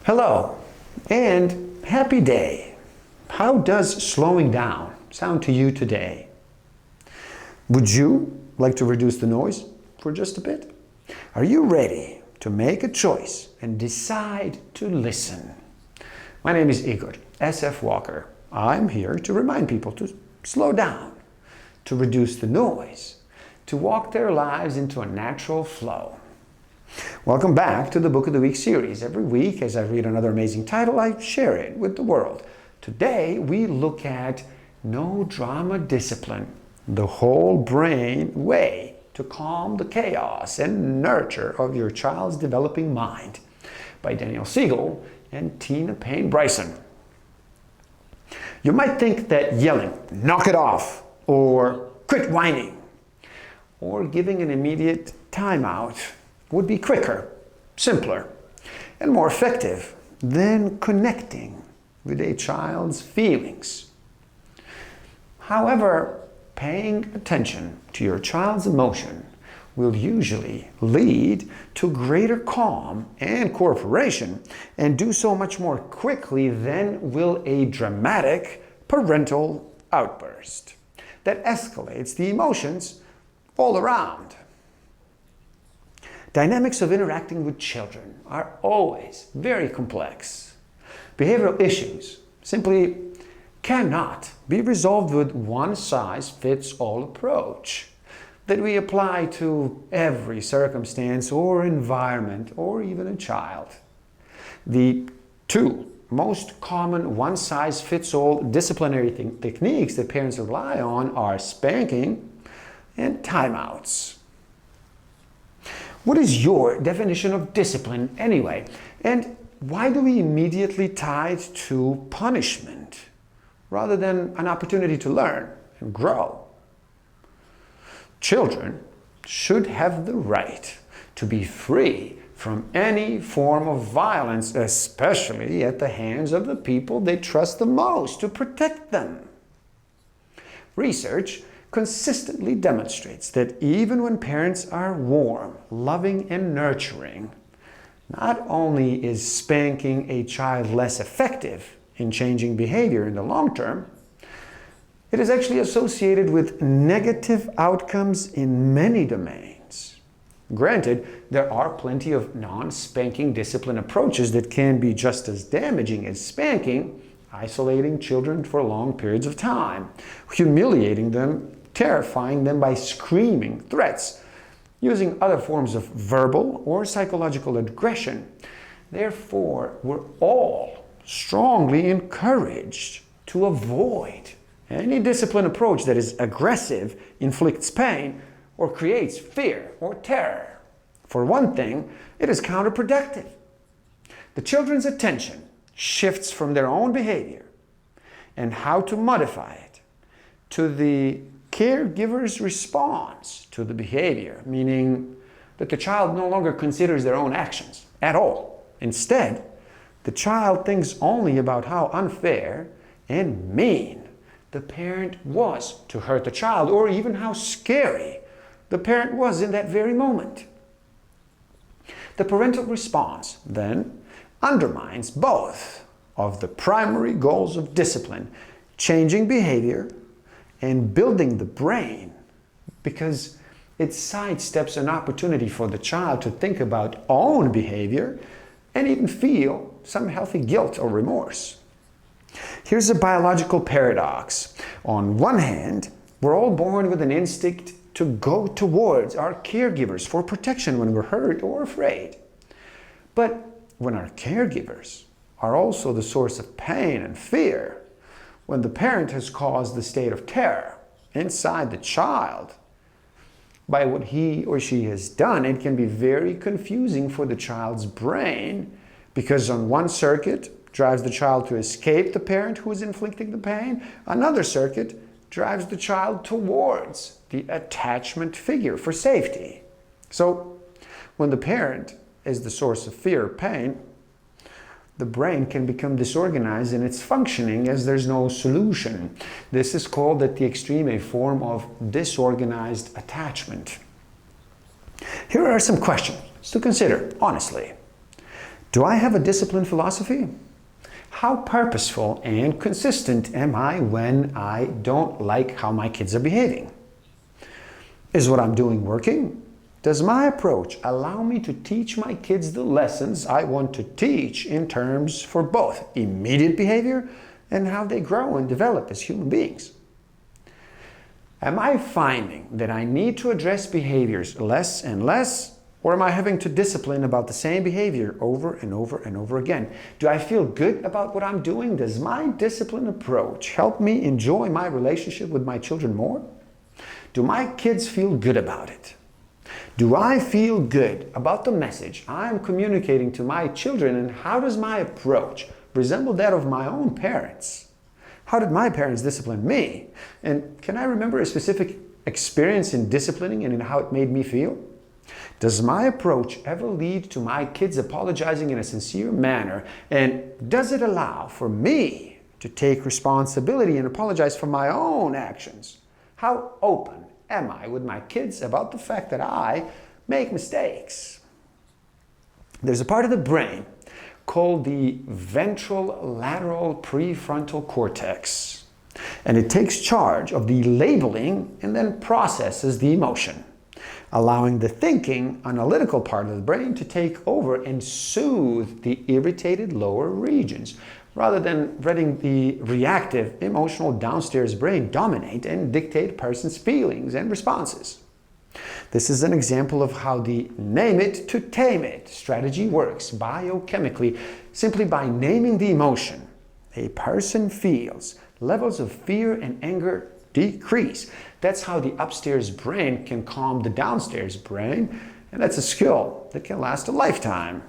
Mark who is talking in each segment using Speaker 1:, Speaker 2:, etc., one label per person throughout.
Speaker 1: Hello and happy day. How does slowing down sound to you today? Would you like to reduce the noise for just a bit? Are you ready to make a choice and decide to listen? My name is Igor S.F. Walker. I'm here to remind people to slow down, to reduce the noise, to walk their lives into a natural flow. Welcome back to the Book of the Week series. Every week, as I read another amazing title, I share it with the world. Today, we look at No Drama Discipline, the whole brain way to calm the chaos and nurture of your child's developing mind, by Daniel Siegel and Tina Payne Bryson. You might think that yelling, knock it off, or quit whining, or giving an immediate timeout would be quicker, simpler, and more effective than connecting with a child's feelings. However, paying attention to your child's emotion will usually lead to greater calm and cooperation, and do so much more quickly than will a dramatic parental outburst that escalates the emotions all around. Dynamics of interacting with children are always very complex. Behavioral issues simply cannot be resolved with one-size-fits-all approach that we apply to every circumstance or environment or even a child. The two most common one-size-fits-all disciplinary techniques that parents rely on are spanking and timeouts. What is your definition of discipline anyway? And why do we immediately tie it to punishment rather than an opportunity to learn and grow? Children should have the right to be free from any form of violence, especially at the hands of the people they trust the most to protect them. Research consistently demonstrates that even when parents are warm, loving, and nurturing, not only is spanking a child less effective in changing behavior in the long term, it is actually associated with negative outcomes in many domains. Granted, there are plenty of non-spanking discipline approaches that can be just as damaging as spanking, isolating children for long periods of time, humiliating them, terrifying them by screaming threats, using other forms of verbal or psychological aggression. Therefore, we're all strongly encouraged to avoid any discipline approach that is aggressive, inflicts pain, or creates fear or terror. For one thing, it is counterproductive. The children's attention shifts from their own behavior and how to modify it to the caregiver's response to the behavior, meaning that the child no longer considers their own actions at all. Instead, the child thinks only about how unfair and mean the parent was to hurt the child, or even how scary the parent was in that very moment. The parental response then undermines both of the primary goals of discipline, changing behavior and building the brain, because it sidesteps an opportunity for the child to think about own behavior and even feel some healthy guilt or remorse. Here's a biological paradox. On one hand, we're all born with an instinct to go towards our caregivers for protection when we're hurt or afraid. But when our caregivers are also the source of pain and fear, when the parent has caused the state of terror inside the child by what he or she has done, it can be very confusing for the child's brain, because on one circuit drives the child to escape the parent who is inflicting the pain, another circuit drives the child towards the attachment figure for safety. So when the parent is the source of fear or pain, the brain can become disorganized in its functioning as there's no solution. This is called at the extreme a form of disorganized attachment. Here are some questions to consider honestly. Do I have a discipline philosophy? How purposeful and consistent am I when I don't like how my kids are behaving? Is what I'm doing working? Does my approach allow me to teach my kids the lessons I want to teach in terms for both immediate behavior and how they grow and develop as human beings? Am I finding that I need to address behaviors less and less, or am I having to discipline about the same behavior over and over and over again? Do I feel good about what I'm doing? Does my discipline approach help me enjoy my relationship with my children more? Do my kids feel good about it? Do I feel good about the message I'm communicating to my children, and how does my approach resemble that of my own parents? How did my parents discipline me? And can I remember a specific experience in disciplining and in how it made me feel? Does my approach ever lead to my kids apologizing in a sincere manner? And does it allow for me to take responsibility and apologize for my own actions? How open am I with my kids about the fact that I make mistakes? There's a part of the brain called the ventral lateral prefrontal cortex, and it takes charge of the labeling and then processes the emotion, allowing the thinking, analytical part of the brain to take over and soothe the irritated lower regions, rather than letting the reactive, emotional downstairs brain dominate and dictate a person's feelings and responses. This is an example of how the name it to tame it strategy works biochemically. Simply by naming the emotion a person feels, levels of fear and anger decrease. That's how the upstairs brain can calm the downstairs brain, and that's a skill that can last a lifetime.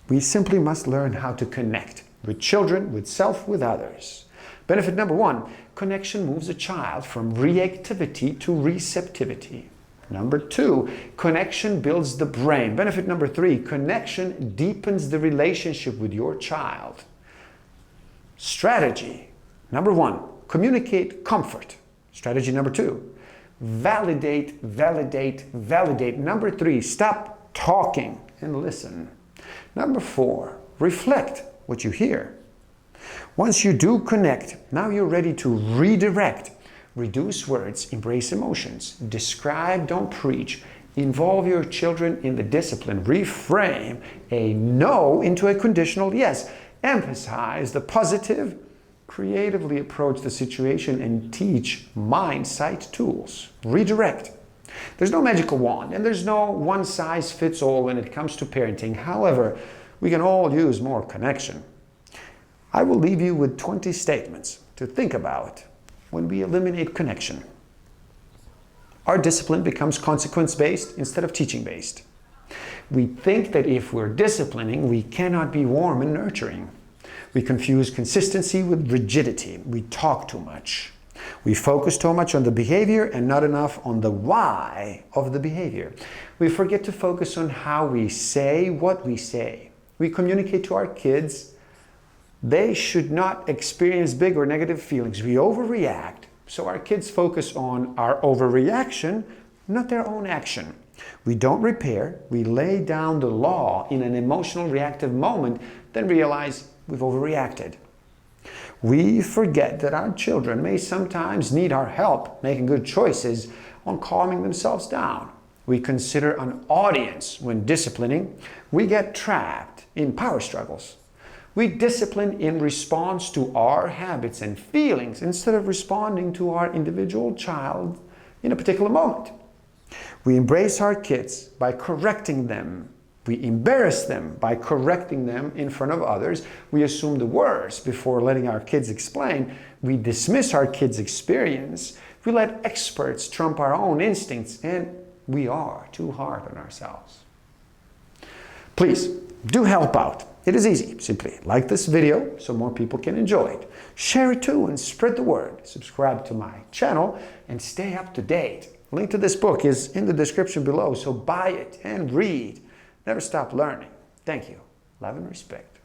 Speaker 1: We simply must learn how to connect with children, with self, with others. Benefit number one, connection moves a child from reactivity to receptivity. Number two, connection builds the brain. Benefit number three, connection deepens the relationship with your child. Strategy number one, communicate comfort. Strategy number two, validate, validate, validate. Number three, stop talking and listen. Number four, reflect what you hear. Once you do connect, now you're ready to redirect. Reduce words, embrace emotions. Describe, don't preach. Involve your children in the discipline. Reframe a no into a conditional yes. Emphasize the positive. Creatively approach the situation and teach mind-sight tools. Redirect. There's no magical wand and there's no one-size-fits-all when it comes to parenting. However, we can all use more connection. I will leave you with 20 statements to think about when we eliminate connection. Our discipline becomes consequence-based instead of teaching-based. We think that if we're disciplining, we cannot be warm and nurturing. We confuse consistency with rigidity. We talk too much. We focus too much on the behavior and not enough on the why of the behavior. We forget to focus on how we say what we say. We communicate to our kids they should not experience big or negative feelings. We overreact, so our kids focus on our overreaction, not their own action. We don't repair, we lay down the law in an emotional reactive moment, then realize we've overreacted. We forget that our children may sometimes need our help making good choices on calming themselves down. We consider an audience when disciplining. We get trapped in power struggles. We discipline in response to our habits and feelings instead of responding to our individual child in a particular moment. We embrace our kids by correcting them. We embarrass them by correcting them in front of others. We assume the worst before letting our kids explain. We dismiss our kids' experience. We let experts trump our own instincts, and we are too hard on ourselves. Please, do help out. It is easy. Simply like this video so more people can enjoy it. Share it too and spread the word. Subscribe to my channel and stay up to date. Link to this book is in the description below, so buy it and read. Never stop learning. Thank you. Love and respect.